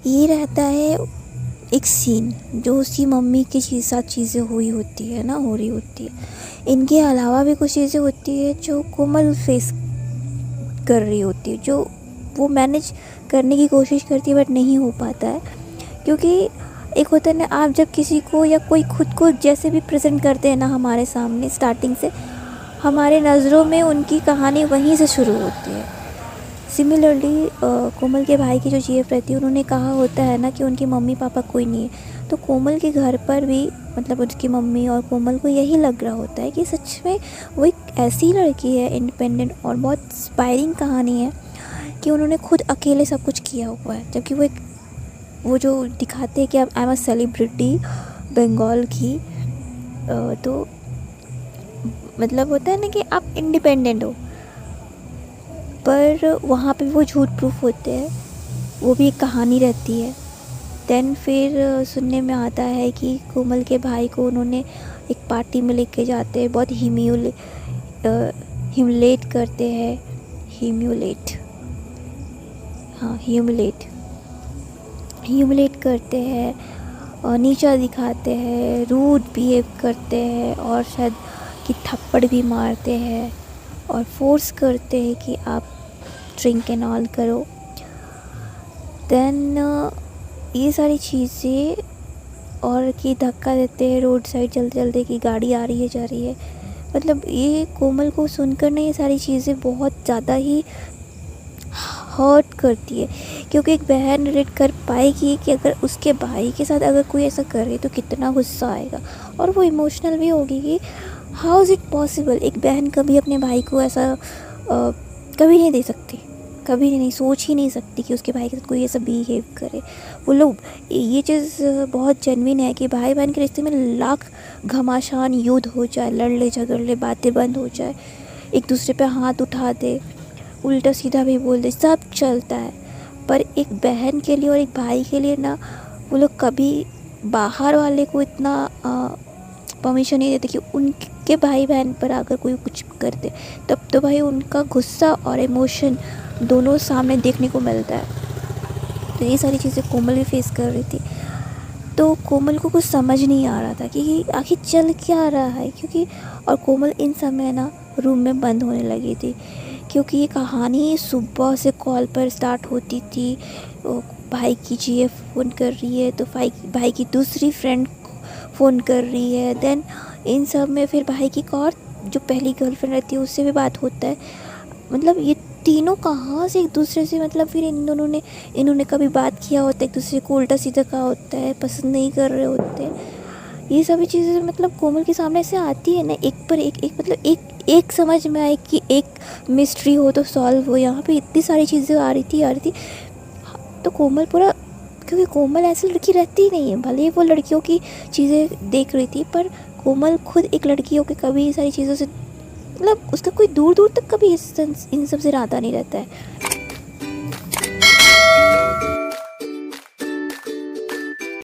ये रहता है एक सीन जो उसकी मम्मी के साथ चीज़ें हुई होती है ना, हो रही होती है। इनके अलावा भी कुछ चीज़ें होती है जो कोमल फेस कर रही होती है, जो वो मैनेज करने की कोशिश करती है बट नहीं हो पाता है। क्योंकि एक होता है ना, आप जब किसी को या कोई खुद को जैसे भी प्रेजेंट करते हैं ना हमारे सामने, स्टार्टिंग से हमारे नज़रों में उनकी कहानी वहीं से शुरू होती है। सिमिलरली कोमल के भाई की जो जीएफ रहती है, उन्होंने कहा होता है ना कि उनकी मम्मी पापा कोई नहीं है। तो कोमल के घर पर भी मतलब उसकी मम्मी और कोमल को यही लग रहा होता है कि सच में वो एक ऐसी लड़की है इंडिपेंडेंट, और बहुत इंस्पायरिंग कहानी है कि उन्होंने खुद अकेले सब कुछ किया हुआ है। जबकि वो जो दिखाते हैं कि I am a celebrity Bengal की, तो मतलब होता है ना कि आप इंडिपेंडेंट हो, पर वहाँ पे वो झूठ प्रूफ होते हैं। वो भी एक कहानी रहती है। देन फिर सुनने में आता है कि कोमल के भाई को उन्होंने एक पार्टी में लेके जाते हैं, बहुत ह्यूमिलेट करते हैं, ह्यूमिलेट करते हैं और नीचा दिखाते हैं, रूड बिहेव करते हैं और शायद कि थप्पड़ भी मारते हैं और फोर्स करते हैं कि आप ड्रिंक एंड ऑल करो। देन ये सारी चीज़ें, और कि धक्का देते हैं रोड साइड चलते चलते कि गाड़ी आ रही है जा रही है। मतलब ये कोमल को सुनकर ना ये सारी चीज़ें बहुत ज़्यादा ही हर्ट करती है। क्योंकि एक बहन रिलेट कर पाएगी कि अगर उसके भाई के साथ अगर कोई ऐसा करे तो कितना गुस्सा आएगा, और वो इमोशनल भी होगी कि हाउ इज़ इट पॉसिबल। एक बहन कभी अपने भाई को ऐसा कभी नहीं दे सकती, कभी नहीं, सोच ही नहीं सकती कि उसके भाई के साथ कोई ऐसा बिहेव करे। वो लोग, ये चीज़ बहुत जेन्युइन है कि भाई बहन के रिश्ते में लाख घमासान युद्ध हो जाए, लड़ ले झगड़ ले, बातें बंद हो जाए, एक दूसरे पे हाथ उठा दे, उल्टा सीधा भी बोल दे, सब चलता है। पर एक बहन के लिए और एक भाई के लिए ना, वो लोग कभी बाहर वाले को इतना परमिशन नहीं देते कि उनके भाई बहन पर अगर कोई कुछ करते, तब तो भाई उनका गुस्सा और इमोशन दोनों सामने देखने को मिलता है। तो ये सारी चीज़ें कोमल भी फेस कर रही थी। तो कोमल को कुछ समझ नहीं आ रहा था कि आखिर चल क्या रहा है। क्योंकि और कोमल इन समय ना रूम में बंद होने लगी थी, क्योंकि ये कहानी सुबह से कॉल पर स्टार्ट होती थी। भाई की जीएफ फ़ोन कर रही है तो भाई की दूसरी फ्रेंड फ़ोन कर रही है। देन इन सब में फिर भाई की और जो पहली गर्लफ्रेंड रहती है उससे भी बात होता है। मतलब ये तीनों कहाँ से एक दूसरे से, मतलब फिर इन्होंने कभी बात किया होता है, एक दूसरे को उल्टा सीधा कहा होता है, पसंद नहीं कर रहे होते। ये सभी चीज़ें मतलब कोमल के सामने से आती है ना, एक पर एक मतलब एक समझ में आए कि एक मिस्ट्री हो तो सॉल्व हो। यहाँ पे इतनी सारी चीज़ें आ रही थी। तो कोमल पूरा, क्योंकि कोमल ऐसी लड़की रहती ही नहीं है, भले ही वो लड़कियों की चीज़ें देख रही थी, पर कोमल खुद एक लड़की हो के कभी ये सारी चीज़ों से, मतलब उसका कोई दूर दूर तक कभी इन सब से नाता नहीं रहता है।